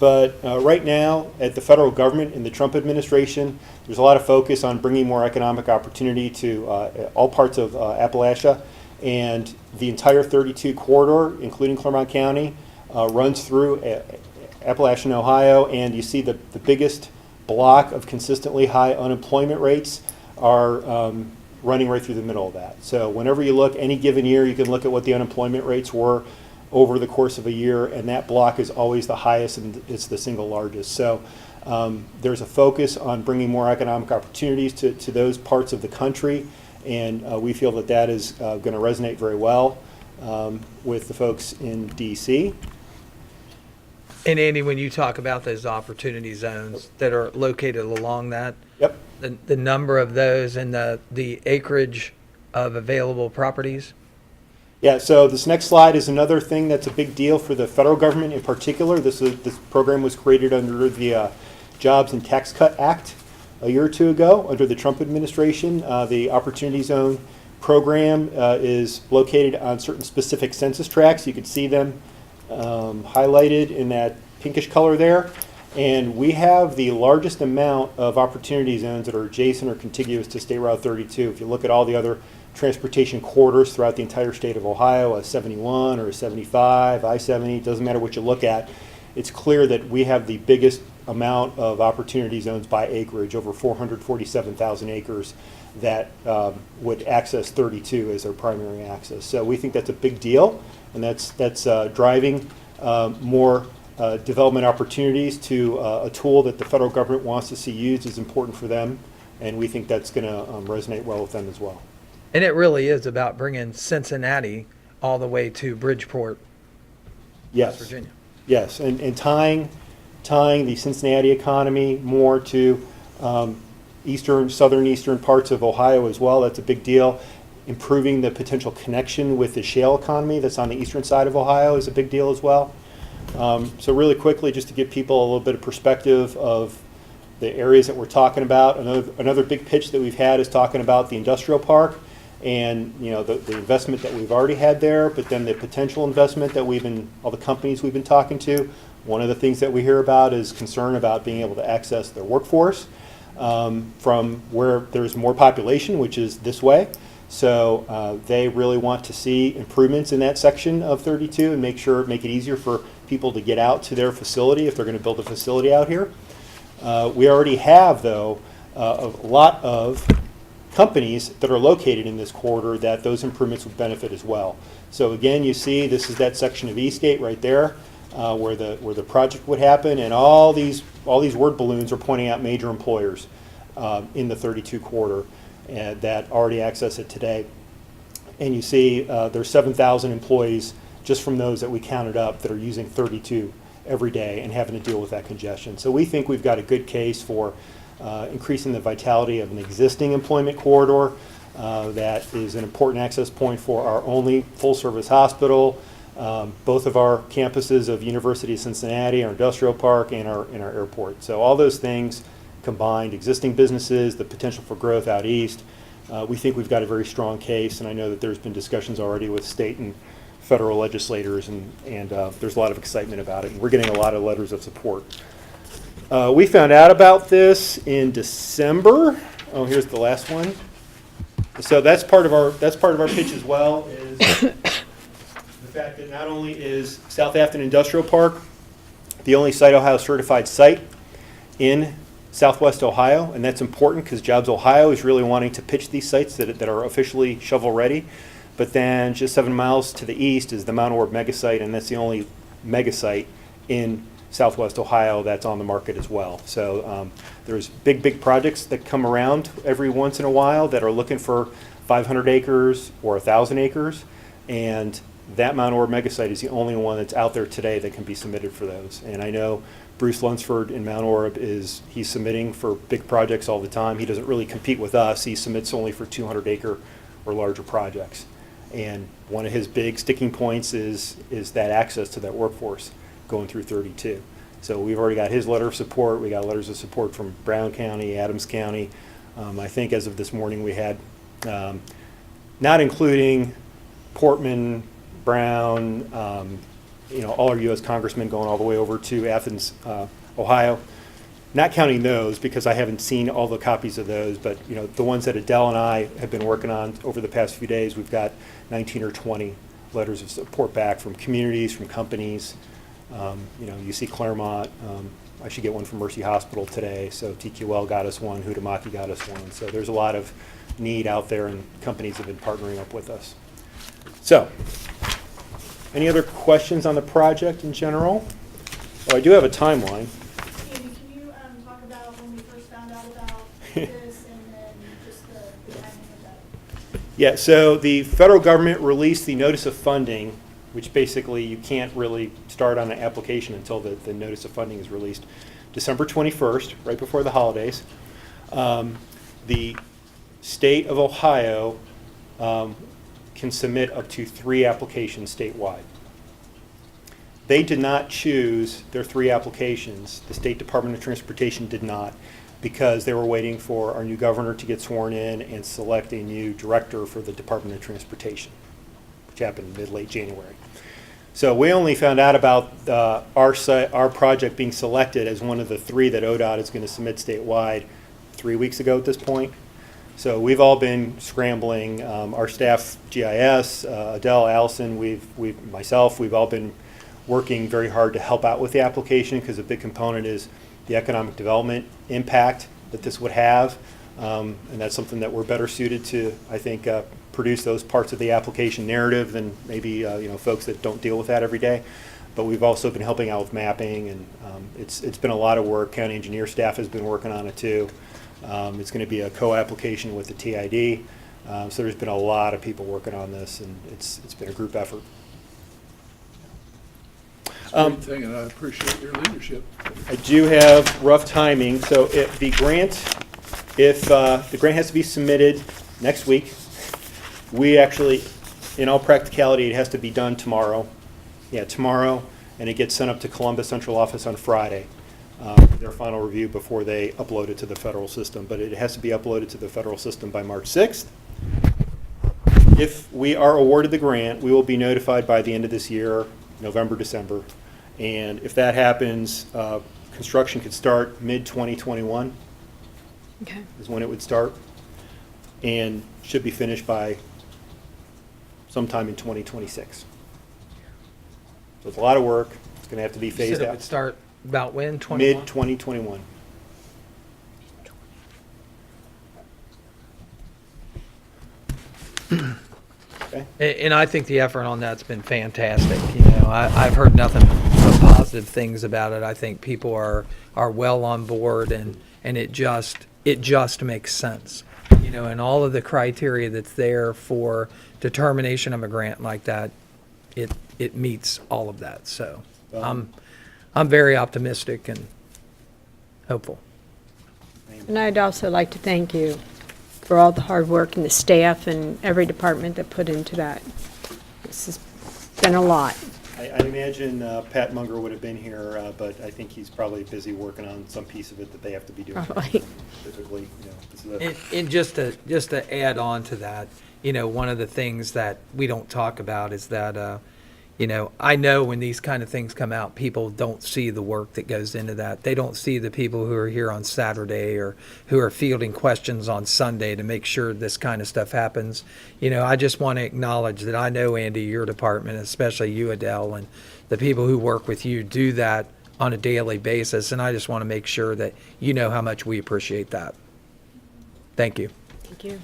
But right now, at the federal government, in the Trump administration, there's a lot of focus on bringing more economic opportunity to all parts of Appalachia. And the entire 32 corridor, including Clermont County, runs through Appalachian, Ohio, and you see the biggest block of consistently high unemployment rates are running right through the middle of that. So whenever you look any given year, you can look at what the unemployment rates were over the course of a year, and that block is always the highest and it's the single largest. So there's a focus on bringing more economic opportunities to those parts of the country, and we feel that that is going to resonate very well with the folks in DC. And Andy, when you talk about those opportunity zones that are located along that, Yep. the number of those and the acreage of available properties? Yeah, so this next slide is another thing that's a big deal for the federal government in particular. This program was created under the Jobs and Tax Cut Act a year or two ago under the Trump administration. The Opportunity Zone program is located on certain specific census tracts. You can see them highlighted in that pinkish color there. And we have the largest amount of opportunity zones that are adjacent or contiguous to State Route 32. If you look at all the other transportation corridors throughout the entire state of Ohio, a 71 or a 75, I-70, it doesn't matter what you look at, it's clear that we have the biggest amount of opportunity zones by acreage, over 447,000 acres that would access 32 as their primary access. So we think that's a big deal, and that's driving more development opportunities to a tool that the federal government wants to see used is important for them, and we think that's going to resonate well with them as well. And it really is about bringing Cincinnati all the way to Bridgeport, Yes. West Virginia. Yes, and tying the Cincinnati economy more to southern eastern parts of Ohio as well. That's a big deal. Improving the potential connection with the shale economy that's on the eastern side of Ohio is a big deal as well. So really quickly, just to give people a little bit of perspective of the areas that we're talking about. Another big pitch that we've had is talking about the industrial park and the investment that we've already had there, but then the potential investment that all the companies we've been talking to. One of the things that we hear about is concern about being able to access their workforce from where there's more population, which is this way. So they really want to see improvements in that section of 32 and make it easier for people to get out to their facility if they're going to build a facility out here. We already have, though, a lot of companies that are located in this corridor that those improvements would benefit as well. So again, you see this is that section of Eastgate right there where the project would happen, and all these word balloons are pointing out major employers in the 32 corridor that already access it today. And you see there's 7,000 employees just from those that we counted up that are using 32 every day and having to deal with that congestion. So we think we've got a good case for increasing the vitality of an existing employment corridor that is an important access point for our only full-service hospital, both of our campuses of University of Cincinnati, our industrial park, and our airport. So all those things combined, existing businesses, the potential for growth out east, we think we've got a very strong case, and I know that there's been discussions already with state and federal legislators, and there's a lot of excitement about it. And we're getting a lot of letters of support. We found out about this in December. Oh, here's the last one. So that's part of our pitch as well, is the fact that not only is South Afton Industrial Park the only Site Ohio certified site in Southwest Ohio, and that's important because Jobs Ohio is really wanting to pitch these sites that are officially shovel ready. But then just 7 miles to the east is the Mount Orab mega site, and that's the only mega site in Southwest Ohio that's on the market as well. So there's big projects that come around every once in a while that are looking for 500 acres or 1,000 acres, and that Mount Orab mega site is the only one that's out there today that can be submitted for those. And I know Bruce Lunsford in Mount Orab he's submitting for big projects all the time. He doesn't really compete with us. He submits only for 200 acre or larger projects. And one of his big sticking points is that access to that workforce going through 32. So we've already got his letter of support. We got letters of support from Brown County, Adams County. I think as of this morning we had, not including Portman, Brown, all our U.S. congressmen going all the way over to Athens, Ohio. Not counting those because I haven't seen all the copies of those, but the ones that Adele and I have been working on over the past few days, we've got 19 or 20 letters of support back from communities, from companies, You see Clermont, I should get one from Mercy Hospital today, so TQL got us one, Huhtamaki got us one. So there's a lot of need out there, and companies have been partnering up with us. So, any other questions on the project in general? Oh, I do have a timeline. Andy, can you talk about when we first found out about this and then just the timing of that? Yeah, so the federal government released the notice of funding, which basically you can't really start on an application until the notice of funding is released, December 21st, right before the holidays. The state of Ohio can submit up to 3 applications statewide. They did not choose their 3 applications. The State Department of Transportation did not, because they were waiting for our new governor to get sworn in and select a new director for the Department of Transportation, which happened mid-late January. So we only found out about our project being selected as one of the 3 that ODOT is going to submit statewide 3 weeks ago at this point. So we've all been scrambling. Our staff, GIS, Adele, Allison, myself, we've all been working very hard to help out with the application, because a big component is the economic development impact that this would have. And that's something that we're better suited to, I think, produce those parts of the application narrative than maybe folks that don't deal with that every day. But we've also been helping out with mapping, and it's been a lot of work. County engineer staff has been working on it too. It's going to be a co-application with the TID. So there's been a lot of people working on this, and it's been a group effort. It's a great thing, and I appreciate your leadership. I do have rough timing. So if the grant has to be submitted next week, we actually, in all practicality, it has to be done tomorrow. Yeah, tomorrow, and it gets sent up to Columbus Central Office on Friday, their final review before they upload it to the federal system. But it has to be uploaded to the federal system by March 6th. If we are awarded the grant, we will be notified by the end of this year, November, December. And if that happens, construction could start mid-2021 Okay. is when it would start, and should be finished by sometime in 2026. So it's a lot of work. It's going to have to be You said phased it out. would start about when, 21? Mid-2021. Okay. And I think the effort on that's been fantastic. I've heard nothing but positive things about it. I think people are well on board, and it just makes sense. And all of the criteria that's there for determination of a grant like that, it meets all of that. So I'm very optimistic and hopeful. And I'd also like to thank you for all the hard work and the staff and every department that put into that. This has been a lot. I imagine Pat Munger would have been here, but I think he's probably busy working on some piece of it that they have to be doing. Probably. Typically, this is And just to add on to that, one of the things that we don't talk about is that, I know when these kind of things come out, people don't see the work that goes into that. They don't see the people who are here on Saturday or who are fielding questions on Sunday to make sure this kind of stuff happens. I just want to acknowledge that I know, Andy, your department, especially you, Adele, and the people who work with you do that on a daily basis. And I just want to make sure that you know how much we appreciate that. Thank you. Thank you.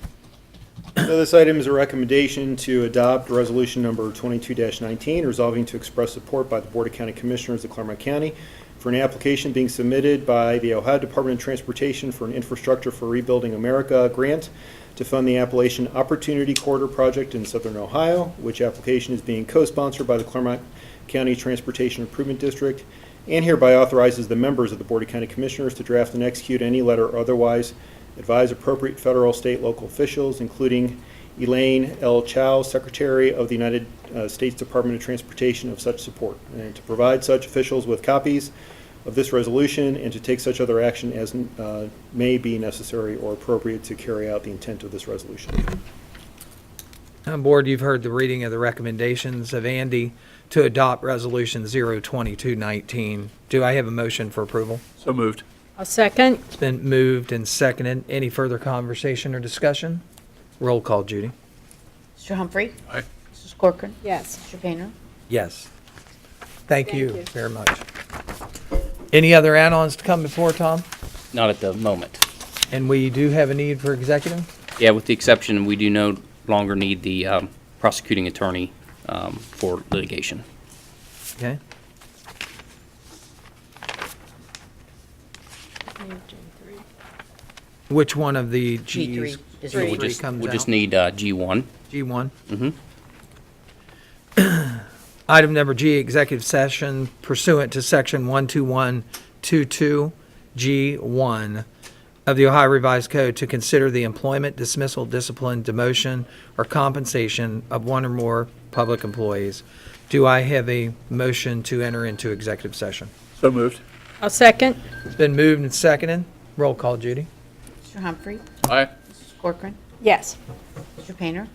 So this item is a recommendation to adopt resolution number 22-19, resolving to express support by the Board of County Commissioners of Clermont County for an application being submitted by the Ohio Department of Transportation for an Infrastructure for Rebuilding America grant to fund the Appalachian Opportunity Corridor project in southern Ohio, which application is being co-sponsored by the Clermont County Transportation Improvement District, and hereby authorizes the members of the Board of County Commissioners to draft and execute any letter or otherwise advise appropriate federal, state, local officials, including Elaine L. Chow, Secretary of the United States Department of Transportation, of such support, and to provide such officials with copies of this resolution and to take such other action as may be necessary or appropriate to carry out the intent of this resolution. Board, you've heard the reading of the recommendations of Andy to adopt Resolution 02219. Do I have a motion for approval? So moved. I'll second. It's been moved and seconded. Any further conversation or discussion? Roll call, Judy. Mr. Humphrey? Aye. Mrs. Corcoran? Yes. Mr. Painter? Yes. Thank you very much. Any other add-ons to come before, Tom? Not at the moment. And we do have a need for executive? Yeah, with the exception, we do no longer need the prosecuting attorney for litigation. Okay. Which one of the Gs? G3 is So ready. we'll just need G1. G1. Mhm. Item number G, executive session pursuant to section 12122G1 of the Ohio Revised Code to consider the employment, dismissal, discipline, demotion, or compensation of one or more public employees. Do I have a motion to enter into executive session? So moved. I'll second. It's been moved and seconded. Roll call, Judy. Mr. Humphrey? Aye. Mrs. Corcoran? Yes. Mr. Painter?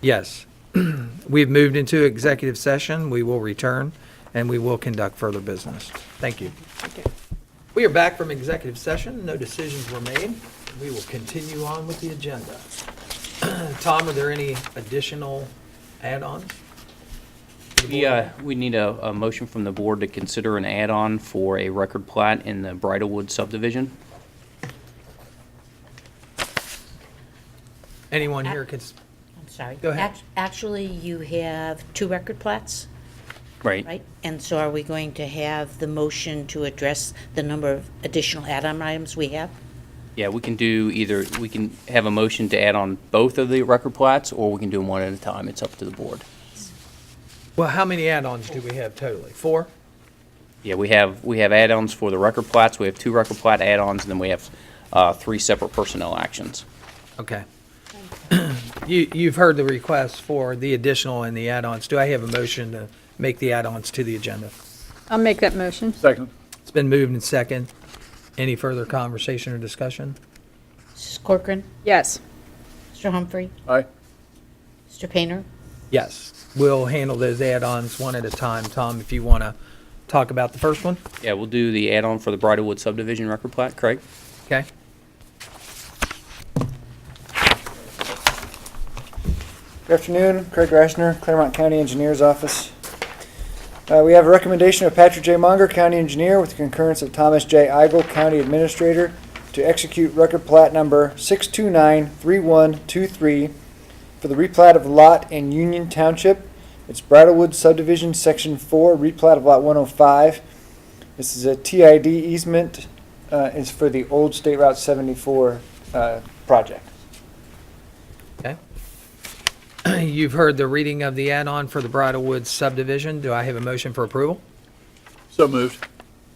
Yes. We've moved into executive session. We will return, and we will conduct further business. Thank you. We are back from executive session. No decisions were made. We will continue on with the agenda. Tom, are there any additional add-ons? We need a motion from the board to consider an add-on for a record plat in the Bridlewood subdivision. Anyone here could, I'm sorry. Go ahead. Actually, you have 2 record plats, right? And so are we going to have the motion to address the number of additional add-on items we have? Yeah, we can do either, we can have a motion to add on both of the record plats, or we can do them one at a time. It's up to the board. well, how many add-ons do we have totally? 4? Yeah, we have add-ons for the record plats. We have 2 record plat add-ons, and then we have 3 separate personnel actions. Okay. You've heard the request for the additional and the add-ons. Do I have a motion to make the add-ons to the agenda? I'll make that motion. Second. It's been moved and second. Any further conversation or discussion? Mrs. Corcoran? Yes. Mr. Humphrey? Aye. Mr. Painter? Yes. We'll handle those add-ons one at a time. Tom, if you want to talk about the first one? Yeah, we'll do the add-on for the Bridlewood subdivision record plat. Craig? Okay. Good afternoon, Craig Reisner, Clermont County Engineer's Office. We have a recommendation of Patrick J. Munger, County Engineer, with the concurrence of Thomas J. Eigel, County Administrator, to execute record plat number 6293123 for the replat of lot in Union Township. It's Bridlewood Subdivision, Section 4, replat of lot 105. This is a TID easement. It's for the old State Route 74 project. Okay. You've heard the reading of the add-on for the Bridlewood subdivision. Do I have a motion for approval? So moved.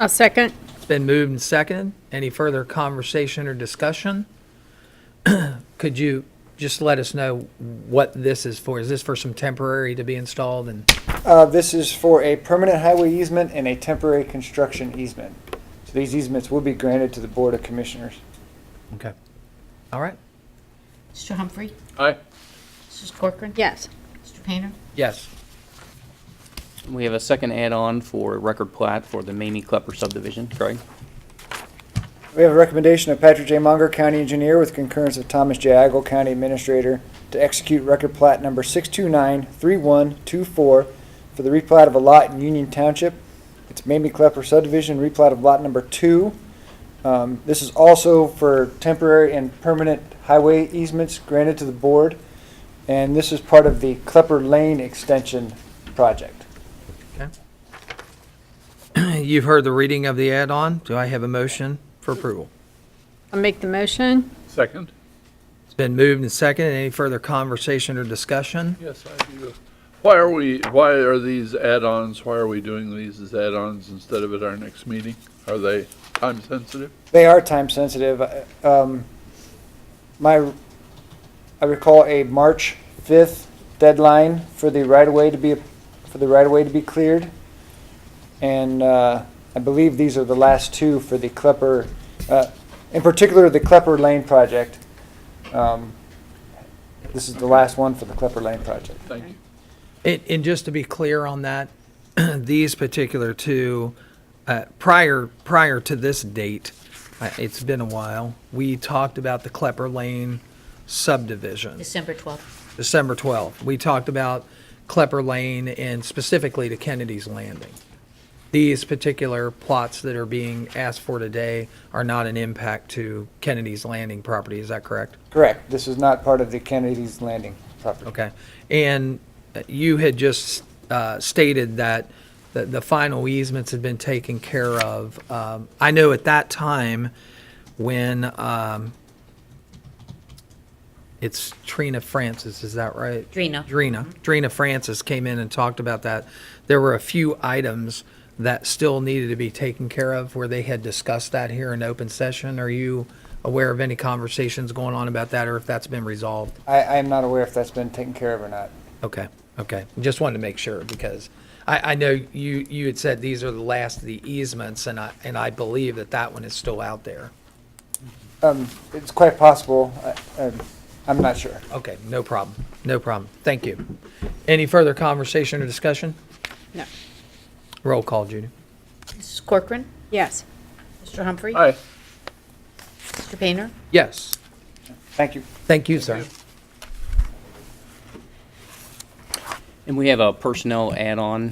I'll second. It's been moved and seconded. Any further conversation or discussion? Could you just let us know what this is for? Is this for some temporary to be installed? And This is for a permanent highway easement and a temporary construction easement. So these easements will be granted to the Board of Commissioners. okay. All right. Mr. Humphrey? Aye. Mrs. Corcoran? Yes. Mr. Painter? Yes. We have a second add-on for a record plat for the Mamie Klepper subdivision. Craig? We have a recommendation of Patrick J. Munger, County Engineer, with concurrence of Thomas J. Eigel, County Administrator, to execute record plat number 6293124 for the replat of a lot in Union Township. It's Mamie Klepper subdivision, replat of lot number 2. This is also for temporary and permanent highway easements granted to the board. And this is part of the Klepper Lane extension project. You've heard the reading of the add-on. Do I have a motion for approval? I'll make the motion. Second. It's been moved and seconded. Any further conversation or discussion? Yes, I do. Why are these add-ons, why are we doing these as add-ons instead of at our next meeting? Are they time sensitive? They are time sensitive. I recall a March 5th deadline for the right-of-way to be cleared. And I believe these are the last 2 for the Klepper, in particular the Klepper Lane project. This is the last one for the Klepper Lane project. Thank you. And just to be clear on that, these particular 2, prior to this date, it's been a while, we talked about the Klepper Lane subdivision. December 12th. December 12th. We talked about Klepper Lane and specifically to Kennedy's Landing. these particular plots that are being asked for today are not an impact to Kennedy's Landing property, is that correct? Correct. This is not part of the Kennedy's Landing property. Okay. And you had just stated that the final easements had been taken care of. I know at that time when it's Trina Francis, is that right? Drina. Drina Francis came in and talked about that. There were a few items that still needed to be taken care of where they had discussed that here in open session. Are you aware of any conversations going on about that or if that's been resolved? I am not aware if that's been taken care of or not. Okay, okay. Just wanted to make sure because I know you had said these are the last of the easements and I believe that one is still out there. It's quite possible. I'm not sure. Okay, no problem. No problem. Thank you. Any further conversation or discussion? No. Roll call, Judy. Mrs. Corcoran. Yes. Mr. Humphrey. Aye. Mr. Painter. Yes. Thank you. Thank you, sir. And we have a personnel add-on,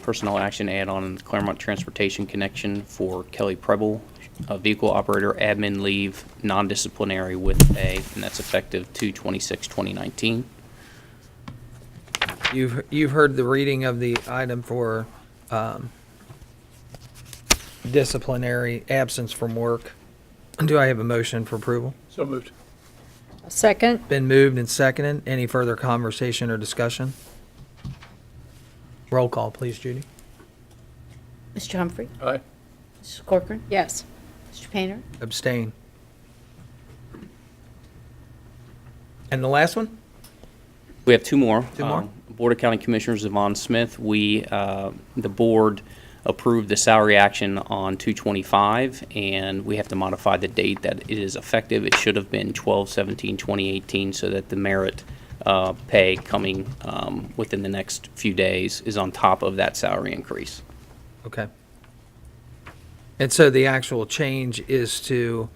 personnel action add-on in the Clermont Transportation Connection for Kelly Preble, a vehicle operator admin leave, non-disciplinary with pay, and that's effective 2/26/2019. You've heard the reading of the item for disciplinary absence from work. Do I have a motion for approval? So moved. A second? Been moved and seconded. Any further conversation or discussion? Roll call, please, Judy. Mr. Humphrey. Aye. Mrs. Corcoran. Yes. Mr. Painter. Abstain. And the last one? We have two more. Two more? Board of County Commissioners, Yvonne Smith, the board approved the salary action on 2/25, and we have to modify the date that it is effective. It should have been 12/17/2018, so that the merit pay coming within the next few days is on top of that salary increase. Okay. And so the actual change is to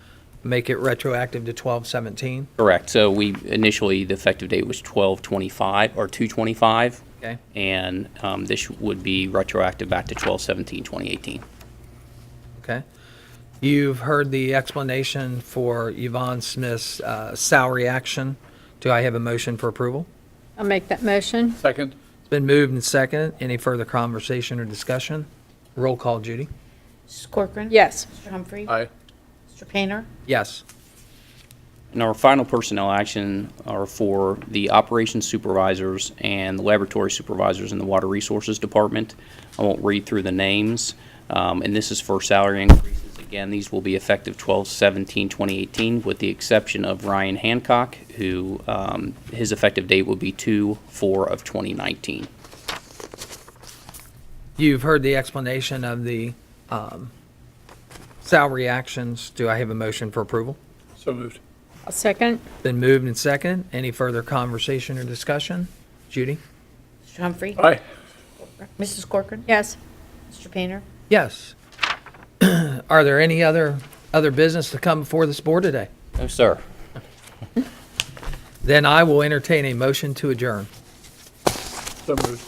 make it retroactive to 12/17? Correct. So initially, the effective date was 12/25 or 2/25. Okay. And this would be retroactive back to 12/17/2018. Okay. You've heard the explanation for Yvonne Smith's salary action. Do I have a motion for approval? I'll make that motion. Second. It's been moved and seconded. Any further conversation or discussion? Roll call, Judy. Mrs. Corcoran. Yes. Mr. Humphrey. Aye. Mr. Painter. Yes. And our final personnel action are for the operations supervisors and the laboratory supervisors in the Water Resources Department. I won't read through the names, and this is for salary increases. Again, these will be effective 12/17/2018, with the exception of Ryan Hancock, who his effective date will be 2/4/2019. You've heard the explanation of the salary actions. Do I have a motion for approval? So moved. A second? Been moved and seconded. Any further conversation or discussion? Judy? Mr. Humphrey. Aye. Mrs. Corcoran. Yes. Mr. Painter. Yes. Are there any other business to come before this board today? No, sir. Then I will entertain a motion to adjourn. So moved.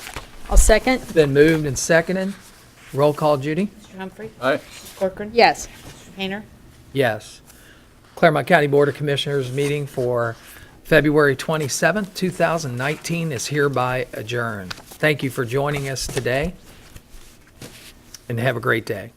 I'll second? Been moved and seconded. Roll call, Judy? Mr. Humphrey. Aye. Mrs. Corcoran. Yes. Mr. Painter. Yes. Clermont County Board of Commissioners meeting for February 27th, 2019 is hereby adjourned. Thank you for joining us today, and have a great day.